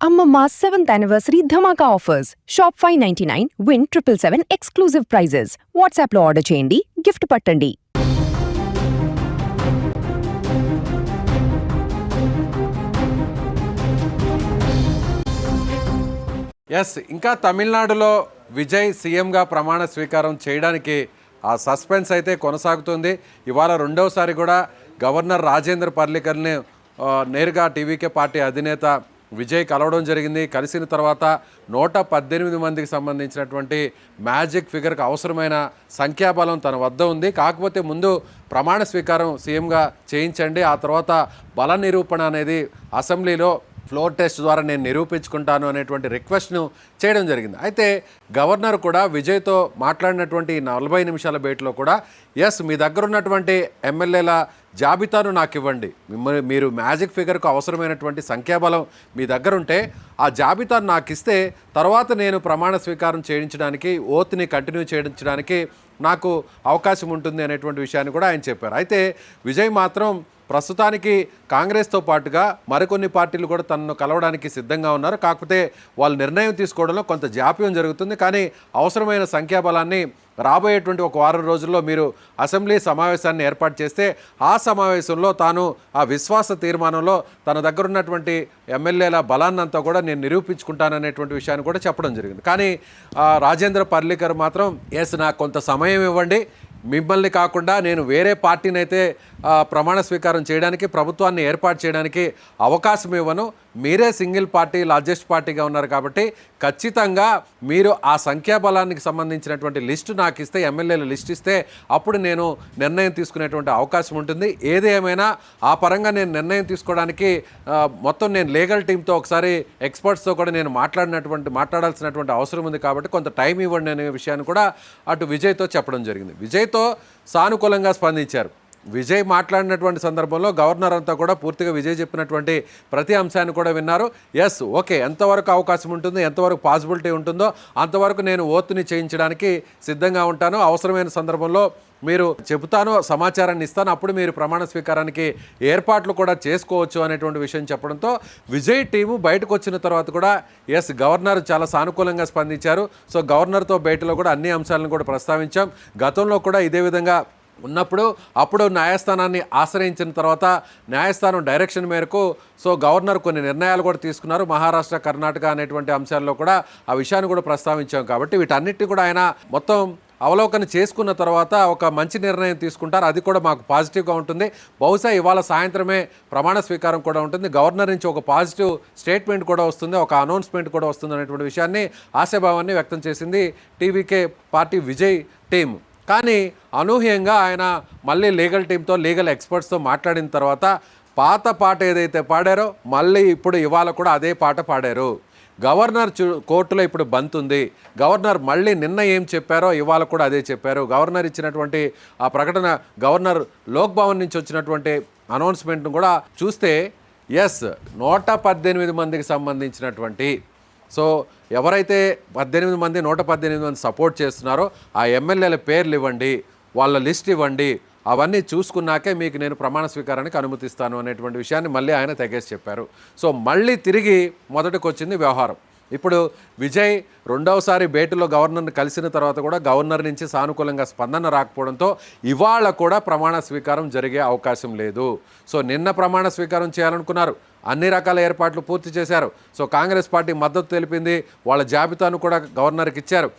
Amma 7th anniversary Dhamaka offers. Shop 599, win 777 exclusive prizes. WhatsApp లో order చేయండి, gift పట్టండి. ఇంకా తమిళనాడులో విజయ్ సీఎంగా ప్రమాణ స్వీకారం చేయడానికి ఆ సస్పెన్స్ అయితే కొనసాగుతుంది. ఇవాళ రెండవసారి కూడా గవర్నర్ రాజేంద్ర పర్లికర్ని నేరుగా టీవీకే పార్టీ అధినేత విజయ్ కలవడం జరిగింది. కలిసిన తర్వాత 118 మందికి సంబంధించినటువంటి మ్యాజిక్ ఫిగర్కి అవసరమైన సంఖ్యాబలం తన వద్ద ఉంది. కాకపోతే ముందు ప్రమాణ స్వీకారం సీఎంగా చేయించండి, ఆ తర్వాత బల నిరూపణ అనేది అసెంబ్లీలో ఫ్లోర్ టెస్ట్ ద్వారా నేను నిరూపించుకుంటాను అనేటువంటి రిక్వెస్ట్ను చేయడం జరిగింది. అయితే గవర్నర్ కూడా విజయ్తో మాట్లాడినటువంటి 40 నిమిషాల భేటీలో కూడా మీ దగ్గర ఉన్నటువంటి ఎమ్మెల్యేల జాబితాను నాకు ఇవ్వండి, మీరు మ్యాజిక్ ఫిగర్కు అవసరమైనటువంటి సంఖ్యాబలం మీ దగ్గర ఉంటే ఆ జాబితాను నాకు ఇస్తే తర్వాత నేను ప్రమాణ స్వీకారం చేయించడానికి, ఓత్ని కంటిన్యూ చేయించడానికి నాకు అవకాశం ఉంటుంది అనేటువంటి విషయాన్ని కూడా ఆయన చెప్పారు. అయితే విజయ్ మాత్రం ప్రస్తుతానికి కాంగ్రెస్తో పాటుగా మరికొన్ని పార్టీలు కూడా తనను కలవడానికి సిద్ధంగా ఉన్నారు. కాకపోతే వాళ్ళు నిర్ణయం తీసుకోవడంలో కొంత జాప్యం జరుగుతుంది. కానీ అవసరమైన సంఖ్యాబలాన్ని రాబోయేటువంటి ఒక వారం రోజుల్లో మీరు అసెంబ్లీ సమావేశాన్ని ఏర్పాటు చేస్తే ఆ సమావేశంలో తాను ఆ విశ్వాస తీర్మానంలో తన దగ్గర ఉన్నటువంటి ఎమ్మెల్యేల బలాన్నంతా కూడా నేను నిరూపించుకుంటాననేటువంటి విషయాన్ని కూడా చెప్పడం జరిగింది. కానీ రాజేంద్ర పర్లికర్ మాత్రం నాకు కొంత సమయం ఇవ్వండి, మిమ్మల్ని కాకుండా నేను వేరే పార్టీని అయితే ప్రమాణ స్వీకారం చేయడానికి, ప్రభుత్వాన్ని ఏర్పాటు చేయడానికి అవకాశం ఇవ్వను, మీరే సింగిల్ పార్టీ లార్జెస్ట్ పార్టీగా ఉన్నారు కాబట్టి ఖచ్చితంగా మీరు ఆ సంఖ్యాబలానికి సంబంధించినటువంటి లిస్టు నాకు ఇస్తే, ఎమ్మెల్యేల లిస్ట్ ఇస్తే అప్పుడు నేను నిర్ణయం తీసుకునేటువంటి అవకాశం ఉంటుంది. ఏది ఏమైనా ఆ పరంగా నేను నిర్ణయం తీసుకోవడానికి మొత్తం నేను లీగల్ టీంతో ఒకసారి ఎక్స్పర్ట్స్తో కూడా నేను మాట్లాడాల్సినటువంటి అవసరం ఉంది కాబట్టి కొంత టైం ఇవ్వండి అనే విషయాన్ని కూడా అటు విజయ్తో చెప్పడం జరిగింది. విజయ్తో సానుకూలంగా స్పందించారు. విజయ్ మాట్లాడినటువంటి సందర్భంలో గవర్నర్ అంతా కూడా పూర్తిగా విజయ్ చెప్పినటువంటి ప్రతి అంశాన్ని కూడా విన్నారు. ఓకే, ఎంతవరకు అవకాశం ఉంటుంది, ఎంతవరకు పాసిబిలిటీ ఉంటుందో అంతవరకు నేను ఓత్ని చేయించడానికి సిద్ధంగా ఉంటాను, అవసరమైన సందర్భంలో మీరు చెబుతాను, సమాచారాన్ని ఇస్తాను, అప్పుడు మీరు ప్రమాణ స్వీకారానికి ఏర్పాట్లు కూడా చేసుకోవచ్చు అనేటువంటి విషయం చెప్పడంతో విజయ్ టీము బయటకు వచ్చిన తర్వాత కూడా గవర్నర్ చాలా సానుకూలంగా స్పందించారు. సో గవర్నర్తో భేటీలో కూడా అన్ని అంశాలను కూడా ప్రస్తావించాం. గతంలో కూడా ఇదే విధంగా అప్పుడు న్యాయస్థానాన్ని ఆశ్రయించిన తర్వాత న్యాయస్థానం డైరెక్షన్ మేరకు గవర్నర్ కొన్ని నిర్ణయాలు కూడా తీసుకున్నారు. మహారాష్ట్ర, కర్ణాటక అనేటువంటి అంశాల్లో కూడా ఆ విషయాన్ని కూడా ప్రస్తావించాం. కాబట్టి వీటన్నిటిని కూడా ఆయన మొత్తం అవలోకన చేసుకున్న తర్వాత ఒక మంచి నిర్ణయం తీసుకుంటారు. అది కూడా మాకు పాజిటివ్గా ఉంటుంది. బహుశా ఇవాళ సాయంత్రమే ప్రమాణ స్వీకారం కూడా ఉంటుంది. గవర్నర్ నుంచి ఒక పాజిటివ్ స్టేట్మెంట్ కూడా వస్తుంది, ఒక అనౌన్స్మెంట్ కూడా వస్తుంది అనేటువంటి విషయాన్ని, ఆశాభావాన్ని వ్యక్తం చేసింది టీవీకే పార్టీ విజయ్ టీం. కానీ అనూహ్యంగా ఆయన మళ్ళీ లీగల్ టీంతో, లీగల్ ఎక్స్పర్ట్స్తో మాట్లాడిన తర్వాత పాత పాట ఏదైతే పాడారో మళ్ళీ ఇప్పుడు ఇవాళ కూడా అదే పాట పాడారు. గవర్నర్ కోర్టులో ఇప్పుడు బంత్ ఉంది. గవర్నర్ మళ్ళీ నిన్న ఏం చెప్పారో ఇవాళ కూడా అదే చెప్పారు. గవర్నర్ ఇచ్చినటువంటి ఆ ప్రకటన, గవర్నర్ లోక్ భవన్ నుంచి వచ్చినటువంటి అనౌన్స్మెంట్ను కూడా చూస్తే 118 మందికి సంబంధించినటువంటి ఎవరైతే 118 మంది సపోర్ట్ చేస్తున్నారో ఆ ఎమ్మెల్యేల పేర్లు ఇవ్వండి, వాళ్ళ లిస్ట్ ఇవ్వండి, అవన్నీ చూసుకున్నాకే మీకు నేను ప్రమాణ స్వీకారానికి అనుమతిస్తాను అనేటువంటి విషయాన్ని మళ్ళీ ఆయన తెగేసి చెప్పారు. మళ్ళీ తిరిగి మొదటికి వచ్చింది వ్యవహారం. ఇప్పుడు విజయ్ రెండవసారి భేటీలో గవర్నర్ని కలిసిన తర్వాత కూడా గవర్నర్ నుంచి సానుకూలంగా స్పందన రాకపోవడంతో ఇవాళ కూడా ప్రమాణ స్వీకారం జరిగే అవకాశం లేదు. నిన్న ప్రమాణ స్వీకారం చేయాలనుకున్నారు, అన్ని రకాల ఏర్పాట్లు పూర్తి చేశారు. కాంగ్రెస్ పార్టీ మద్దతు తెలిపింది, వాళ్ళ జాబితాను కూడా గవర్నర్కి ఇచ్చారు.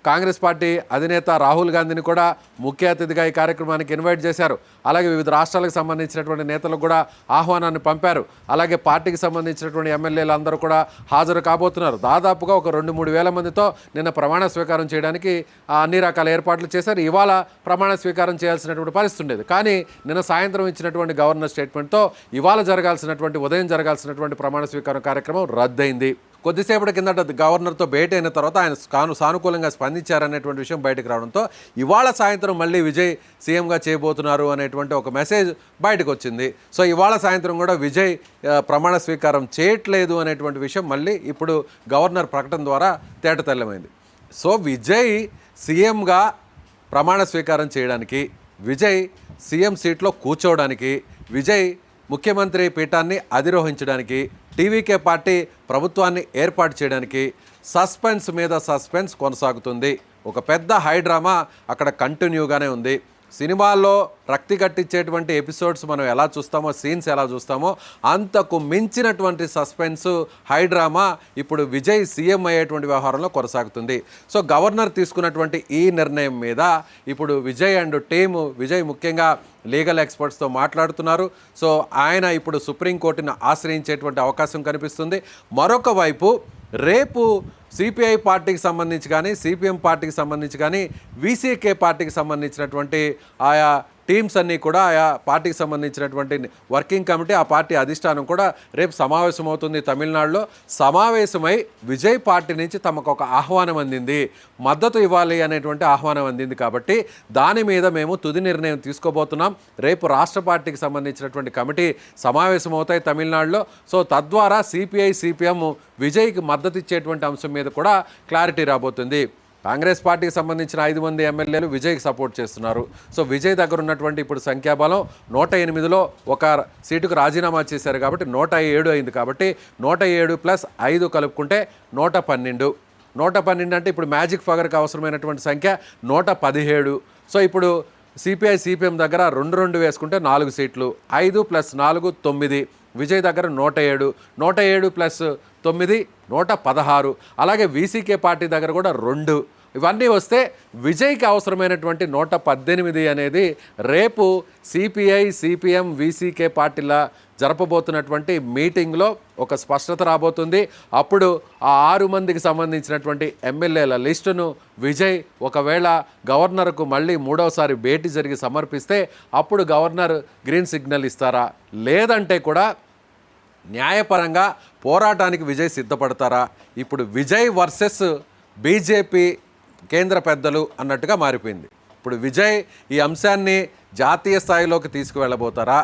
కాంగ్రెస్ పార్టీ అధినేత రాహుల్ గాంధీని కూడా ముఖ్య అతిథిగా ఈ కార్యక్రమానికి ఇన్వైట్ చేశారు. అలాగే వివిధ రాష్ట్రాలకు సంబంధించినటువంటి నేతలకు కూడా ఆహ్వానాన్ని పంపారు. అలాగే పార్టీకి సంబంధించినటువంటి ఎమ్మెల్యేలు అందరూ కూడా హాజరు కాబోతున్నారు. దాదాపుగా ఒక 2-3 వేల మందితో నిన్న ప్రమాణ స్వీకారం చేయడానికి అన్ని రకాల ఏర్పాట్లు చేశారు. ఇవాళ ప్రమాణ స్వీకారం చేయాల్సినటువంటి పరిస్థితి ఉండేది. కానీ నిన్న సాయంత్రం ఇచ్చినటువంటి గవర్నర్ స్టేట్మెంట్తో ఇవాళ ఉదయం జరగాల్సినటువంటి ప్రమాణ స్వీకారం కార్యక్రమం రద్దయింది. కొద్దిసేపటి కిందట గవర్నర్తో భేటీ అయిన తర్వాత ఆయన సానుకూలంగా స్పందించారనేటువంటి విషయం బయటకు రావడంతో ఇవాళ సాయంత్రం మళ్ళీ విజయ్ సీఎంగా చేయబోతున్నారు అనేటువంటి ఒక మెసేజ్ బయటకు వచ్చింది. ఇవాళ సాయంత్రం కూడా విజయ్ ప్రమాణ స్వీకారం చేయట్లేదు అనేటువంటి విషయం మళ్ళీ ఇప్పుడు గవర్నర్ ప్రకటన ద్వారా తేటతెల్లమైంది. విజయ్ సీఎంగా ప్రమాణ స్వీకారం చేయడానికి, విజయ్ సీఎం సీట్లో కూర్చోవడానికి, విజయ్ ముఖ్యమంత్రి పీఠాన్ని అధిరోహించడానికి టీవీకే పార్టీ ప్రభుత్వాన్ని ఏర్పాటు చేయడానికి సస్పెన్స్ మీద సస్పెన్స్ కొనసాగుతుంది. ఒక పెద్ద హైడ్రామా అక్కడ కంటిన్యూగానే ఉంది. సినిమాల్లో రక్తి కట్టించేటువంటి ఎపిసోడ్స్ మనం ఎలా చూస్తామో, సీన్స్ ఎలా చూస్తామో అంతకు మించినటువంటి సస్పెన్స్ హైడ్రామా ఇప్పుడు విజయ్ సీఎం అయ్యేటువంటి వ్యవహారంలో కొనసాగుతుంది. సో గవర్నర్ తీసుకున్నటువంటి ఈ నిర్ణయం మీద ఇప్పుడు విజయ్ అండ్ టీము, విజయ్ ముఖ్యంగా లీగల్ ఎక్స్పర్ట్స్తో మాట్లాడుతున్నారు. సో ఆయన ఇప్పుడు సుప్రీంకోర్టును ఆశ్రయించేటువంటి అవకాశం కనిపిస్తుంది. మరొక వైపు రేపు సిపిఐ పార్టీకి సంబంధించి కానీ, సిపిఎం పార్టీకి సంబంధించి కానీ, వీసీకే పార్టీకి సంబంధించినటువంటి ఆయా టీమ్స్ అన్నీ కూడా, ఆయా పార్టీకి సంబంధించినటువంటి వర్కింగ్ కమిటీ, ఆ పార్టీ అధిష్టానం కూడా రేపు సమావేశం అవుతుంది తమిళనాడులో. సమావేశమై విజయ్ పార్టీ నుంచి తమకు ఒక ఆహ్వానం అందింది, మద్దతు ఇవ్వాలి అనేటువంటి ఆహ్వానం అందింది. కాబట్టి దాని మీద మేము తుది నిర్ణయం తీసుకోబోతున్నాం. రేపు రాష్ట్ర పార్టీకి సంబంధించినటువంటి కమిటీ సమావేశం అవుతాయి తమిళనాడులో. సో తద్వారా సిపిఐ, సిపిఎం విజయ్కి మద్దతు ఇచ్చేటువంటి అంశం మీద కూడా క్లారిటీ రాబోతుంది. కాంగ్రెస్ పార్టీకి సంబంధించిన 5 మంది ఎమ్మెల్యేలు విజయ్కి సపోర్ట్ చేస్తున్నారు. సో విజయ్ దగ్గర ఉన్నటువంటి ఇప్పుడు సంఖ్యాబలం 108లో ఒక సీటుకు రాజీనామా చేశారు కాబట్టి 107 అయింది. కాబట్టి 107 + 5 కలుపుకుంటే 112. 112 అంటే ఇప్పుడు మ్యాజిక్ ఫగర్కి అవసరమైనటువంటి సంఖ్య 117. సో ఇప్పుడు సిపిఐ, సిపిఎం దగ్గర 2 వేసుకుంటే 4 సీట్లు, 5 + 4 9. విజయ్ దగ్గర 107, 107 + 9 116. అలాగే వీసీకే పార్టీ దగ్గర కూడా 2. ఇవన్నీ వస్తే విజయ్కి అవసరమైనటువంటి 118 అనేది రేపు సిపిఐ, సిపిఎం, వీసీకే పార్టీల జరపబోతున్నటువంటి మీటింగ్లో ఒక స్పష్టత రాబోతుంది. అప్పుడు ఆ 6 మందికి సంబంధించినటువంటి ఎమ్మెల్యేల లిస్టును విజయ్ ఒకవేళ గవర్నర్కు మళ్ళీ 3వసారి భేటీ జరిగి సమర్పిస్తే అప్పుడు గవర్నర్ గ్రీన్ సిగ్నల్ ఇస్తారా, లేదంటే కూడా న్యాయపరంగా పోరాటానికి విజయ్ సిద్ధపడతారా? ఇప్పుడు విజయ్ వర్సెస్ బీజేపీ కేంద్ర పెద్దలు అన్నట్టుగా మారిపోయింది. ఇప్పుడు విజయ్ ఈ అంశాన్ని జాతీయ స్థాయిలోకి తీసుకువెళ్ళబోతారా?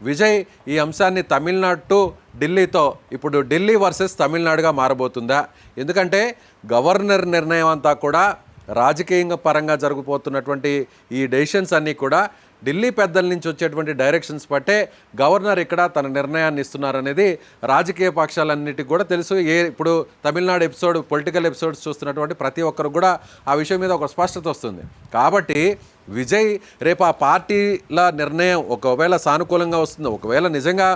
విజయ్ ఈ అంశాన్ని తమిళనాడు టు ఢిల్లీతో, ఇప్పుడు ఢిల్లీ వర్సెస్ తమిళనాడుగా మారబోతుందా? ఎందుకంటే గవర్నర్ నిర్ణయం అంతా కూడా రాజకీయంగా పరంగా జరగబోతున్నటువంటి ఈ డెసిషన్స్ అన్నీ కూడా ఢిల్లీ పెద్దల నుంచి వచ్చేటువంటి డైరెక్షన్స్ బట్టే గవర్నర్ ఇక్కడ తన నిర్ణయాన్ని ఇస్తున్నారనేది రాజకీయ పక్షాలన్నిటికీ కూడా తెలుసు. ఇప్పుడు తమిళనాడు పొలిటికల్ ఎపిసోడ్స్ చూస్తున్నటువంటి ప్రతి ఒక్కరు కూడా ఆ విషయం మీద ఒక స్పష్టత వస్తుంది. కాబట్టి విజయ్ రేపు ఆ పార్టీల నిర్ణయం ఒకవేళ సానుకూలంగా వస్తుంది, ఒకవేళ నిజంగా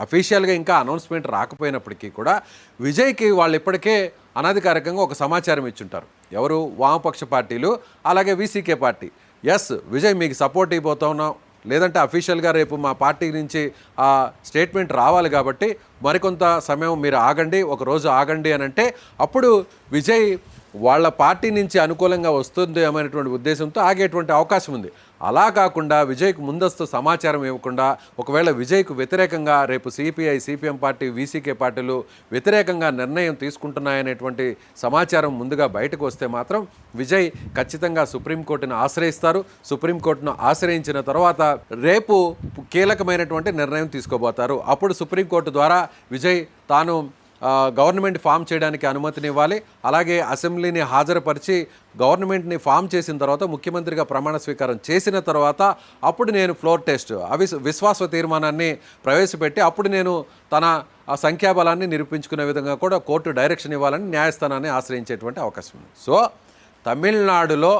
అఫీషియల్గా ఇంకా అనౌన్స్మెంట్ రాకపోయినప్పటికీ కూడా విజయ్కి వాళ్ళు ఇప్పటికే అనధికారికంగా ఒక సమాచారం ఇచ్చుంటారు. ఎవరు? వామపక్ష పార్టీలు, అలాగే వీసీకే పార్టీ. ఎస్, విజయ్ మీకు సపోర్ట్ ఇవ్వబోతా ఉన్నాం, లేదంటే అఫీషియల్గా రేపు మా పార్టీ నుంచి ఆ స్టేట్మెంట్ రావాలి కాబట్టి మరికొంత సమయం మీరు ఆగండి, ఒక రోజు ఆగండి అని అంటే అప్పుడు విజయ్ వాళ్ళ పార్టీ నుంచి అనుకూలంగా వస్తుంది అనేటువంటి ఉద్దేశంతో ఆగేటువంటి అవకాశం ఉంది. అలా కాకుండా విజయ్కు ముందస్తు సమాచారం ఇవ్వకుండా ఒకవేళ విజయ్కు వ్యతిరేకంగా రేపు సిపిఐ, సిపిఎం పార్టీ, వీసీకే పార్టీలు వ్యతిరేకంగా నిర్ణయం తీసుకుంటున్నాయనేటువంటి సమాచారం ముందుగా బయటకు వస్తే మాత్రం విజయ్ ఖచ్చితంగా సుప్రీంకోర్టును ఆశ్రయిస్తారు. సుప్రీంకోర్టును ఆశ్రయించిన తర్వాత రేపు కీలకమైనటువంటి నిర్ణయం తీసుకోబోతారు. అప్పుడు సుప్రీంకోర్టు ద్వారా విజయ్ తాను గవర్నమెంట్ ఫామ్ చేయడానికి అనుమతినివ్వాలి. అలాగే అసెంబ్లీని హాజరుపరిచి గవర్నమెంట్ని ఫామ్ చేసిన తర్వాత ముఖ్యమంత్రిగా ప్రమాణ స్వీకారం చేసిన తర్వాత అప్పుడు నేను ఫ్లోర్ టెస్ట్ విశ్వాస తీర్మానాన్ని ప్రవేశపెట్టి అప్పుడు నేను తన సంఖ్యాబలాన్ని నిరూపించుకునే విధంగా కూడా కోర్టు డైరెక్షన్ ఇవ్వాలని న్యాయస్థానాన్ని ఆశ్రయించేటువంటి అవకాశం ఉంది. సో తమిళనాడులో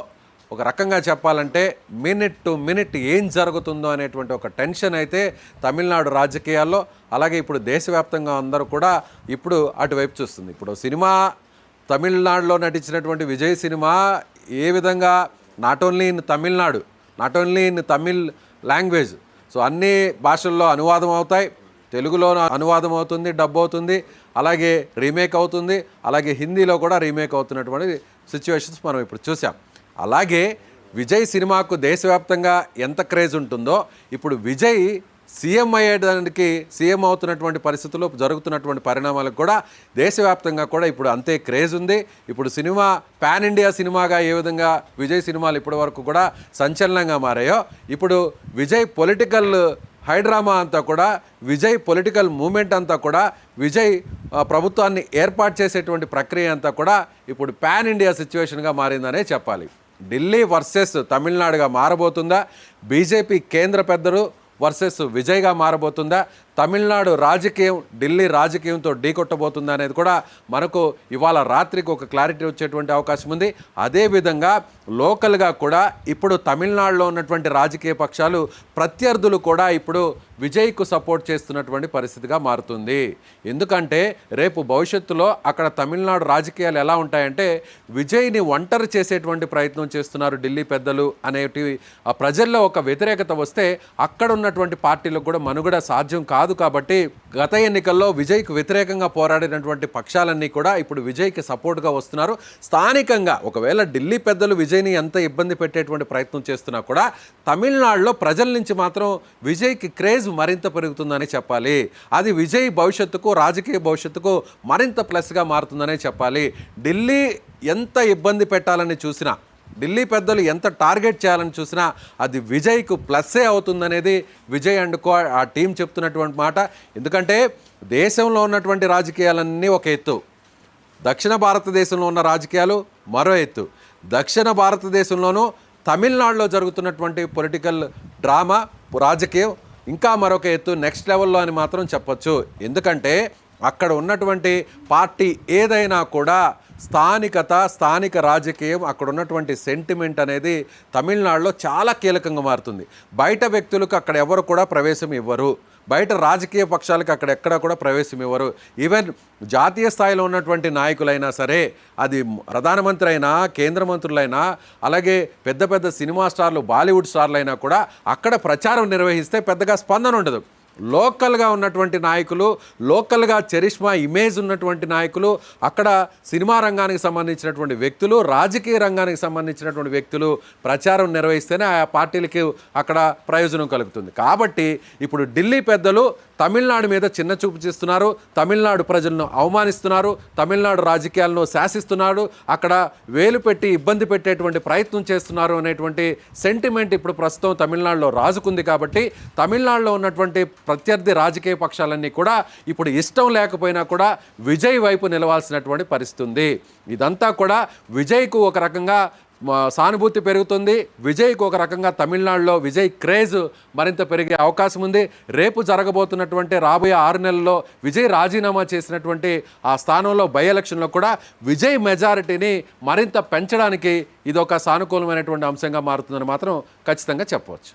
ఒక రకంగా చెప్పాలంటే మినిట్ టు మినిట్ ఏం జరుగుతుందో అనేటువంటి ఒక టెన్షన్ అయితే తమిళనాడు రాజకీయాల్లో, అలాగే ఇప్పుడు దేశవ్యాప్తంగా అందరూ కూడా ఇప్పుడు అటువైపు చూస్తుంది. ఇప్పుడు సినిమా తమిళనాడులో నటించినటువంటి విజయ్ సినిమా ఏ విధంగా not only in Tamil Nadu, not only in Tamil language, so అన్ని భాషల్లో అనువాదం అవుతాయి. తెలుగులో అనువాదం అవుతుంది, డబ్ అవుతుంది, అలాగే రీమేక్ అవుతుంది, అలాగే హిందీలో కూడా రీమేక్ అవుతున్నటువంటి సిచ్యువేషన్స్ మనం ఇప్పుడు చూసాం. అలాగే విజయ్ సినిమాకు దేశవ్యాప్తంగా ఎంత క్రేజ్ ఉంటుందో ఇప్పుడు విజయ్ సీఎం అయ్యేదానికి, సీఎం అవుతున్నటువంటి పరిస్థితుల్లో జరుగుతున్నటువంటి పరిణామాలకు కూడా దేశవ్యాప్తంగా కూడా ఇప్పుడు అంతే క్రేజ్ ఉంది. ఇప్పుడు సినిమా పాన్ ఇండియా సినిమాగా ఏ విధంగా విజయ్ సినిమాలు ఇప్పటి వరకు కూడా సంచలనంగా మారాయో, ఇప్పుడు విజయ్ పొలిటికల్ హైడ్రామా అంతా కూడా, విజయ్ పొలిటికల్ మూమెంట్ అంతా కూడా, విజయ్ ప్రభుత్వాన్ని ఏర్పాటు చేసేటువంటి ప్రక్రియ అంతా కూడా ఇప్పుడు పాన్ ఇండియా సిచ్యువేషన్గా మారిందనే చెప్పాలి. ఢిల్లీ వర్సెస్ తమిళనాడుగా మారబోతుందా? బీజేపీ కేంద్ర పెద్దలు వర్సెస్ విజయ్గా మారబోతుందా? తమిళనాడు రాజకీయం ఢిల్లీ రాజకీయంతో ఢీకొట్టబోతుందా అనేది కూడా మనకు ఇవాళ రాత్రికి ఒక క్లారిటీ వచ్చేటువంటి అవకాశం ఉంది. అదేవిధంగా లోకల్గా కూడా ఇప్పుడు తమిళనాడులో ఉన్నటువంటి రాజకీయ పక్షాలు ప్రత్యర్థులు కూడా ఇప్పుడు విజయ్కు సపోర్ట్ చేస్తున్నటువంటి పరిస్థితిగా మారుతుంది. ఎందుకంటే రేపు భవిష్యత్తులో అక్కడ తమిళనాడు రాజకీయాలు ఎలా ఉంటాయంటే విజయ్ని ఒంటరి చేసేటువంటి ప్రయత్నం చేస్తున్నారు ఢిల్లీ పెద్దలు అనేటివి ఆ ప్రజల్లో ఒక వ్యతిరేకత వస్తే అక్కడ ఉన్నటువంటి పార్టీలకు కూడా మనుగడ సాధ్యం కాదు. కాబట్టి గత ఎన్నికల్లో విజయ్కు వ్యతిరేకంగా పోరాడినటువంటి పక్షాలన్నీ కూడా ఇప్పుడు విజయ్కి సపోర్ట్గా వస్తున్నారు. స్థానికంగా ఒకవేళ ఢిల్లీ పెద్దలు విజయ్ని ఎంత ఇబ్బంది పెట్టేటువంటి ప్రయత్నం చేస్తున్నా కూడా తమిళనాడులో ప్రజల నుంచి మాత్రం విజయ్కి క్రేజ్ మరింత పెరుగుతుందని చెప్పాలి. అది విజయ్ భవిష్యత్తుకు రాజకీయ భవిష్యత్తుకు మరింత ప్లస్గా మారుతుందనే చెప్పాలి. ఢిల్లీ ఎంత ఇబ్బంది పెట్టాలని చూసినా ఢిల్లీ పెద్దలు ఎంత టార్గెట్ చేయాలని చూసినా అది విజయ్కు ప్లస్సే అవుతుందనేది విజయ్ అండ్ కో ఆ టీం చెప్తున్నటువంటి మాట. ఎందుకంటే దేశంలో ఉన్నటువంటి రాజకీయాలన్నీ ఒక ఎత్తు, దక్షిణ భారతదేశంలో ఉన్న రాజకీయాలు మరో ఎత్తు. దక్షిణ భారతదేశంలోనూ తమిళనాడులో జరుగుతున్నటువంటి పొలిటికల్ డ్రామా రాజకీయం ఇంకా మరొక ఎత్తు, నెక్స్ట్ లెవెల్లో అని మాత్రం చెప్పొచ్చు. ఎందుకంటే అక్కడ ఉన్నటువంటి పార్టీ ఏదైనా కూడా స్థానిక రాజకీయం అక్కడ ఉన్నటువంటి సెంటిమెంట్ అనేది తమిళనాడులో చాలా కీలకంగా మారుతుంది. బయట వ్యక్తులకు అక్కడ ఎవరు కూడా ప్రవేశం ఇవ్వరు, బయట రాజకీయ పక్షాలకు అక్కడ ఎక్కడ కూడా ప్రవేశం ఇవ్వరు. ఈవెన్ జాతీయ స్థాయిలో ఉన్నటువంటి నాయకులైనా సరే, అది ప్రధానమంత్రి అయినా కేంద్ర మంత్రులైనా అలాగే పెద్ద పెద్ద సినిమా స్టార్లు బాలీవుడ్ స్టార్లు అయినా కూడా అక్కడ ప్రచారం నిర్వహిస్తే పెద్దగా స్పందన ఉండదు. లోకల్గా ఉన్నటువంటి నాయకులు, లోకల్గా చరిష్మా ఇమేజ్ ఉన్నటువంటి నాయకులు, అక్కడ సినిమా రంగానికి సంబంధించినటువంటి వ్యక్తులు, రాజకీయ రంగానికి సంబంధించినటువంటి వ్యక్తులు ప్రచారం నిర్వహిస్తేనే ఆ పార్టీలకి అక్కడ ప్రయోజనం కలుగుతుంది. కాబట్టి ఇప్పుడు ఢిల్లీ పెద్దలు తమిళనాడు మీద చిన్న చూపు చేస్తున్నారు, తమిళనాడు ప్రజలను అవమానిస్తున్నారు, తమిళనాడు రాజకీయాలను శాసిస్తున్నారు, అక్కడ వేలు పెట్టి ఇబ్బంది పెట్టేటువంటి ప్రయత్నం చేస్తున్నారు అనేటువంటి సెంటిమెంట్ ఇప్పుడు ప్రస్తుతం తమిళనాడులో రాజుకుంది. కాబట్టి తమిళనాడులో ఉన్నటువంటి ప్రత్యర్థి రాజకీయ పక్షాలన్నీ కూడా ఇప్పుడు ఇష్టం లేకపోయినా కూడా విజయ్ వైపు నిలవాల్సినటువంటి పరిస్థితి ఉంది. ఇదంతా కూడా విజయ్కు ఒక రకంగా సానుభూతి పెరుగుతుంది. విజయ్కు ఒక రకంగా తమిళనాడులో విజయ్ క్రేజ్ మరింత పెరిగే అవకాశం ఉంది. రేపు జరగబోతున్నటువంటి రాబోయే 6 నెలల్లో విజయ్ రాజీనామా చేసినటువంటి ఆ స్థానంలో బై ఎలక్షన్లో కూడా విజయ్ మెజారిటీని మరింత పెంచడానికి ఇదొక సానుకూలమైనటువంటి అంశంగా మారుతుందని మాత్రం ఖచ్చితంగా చెప్పవచ్చు.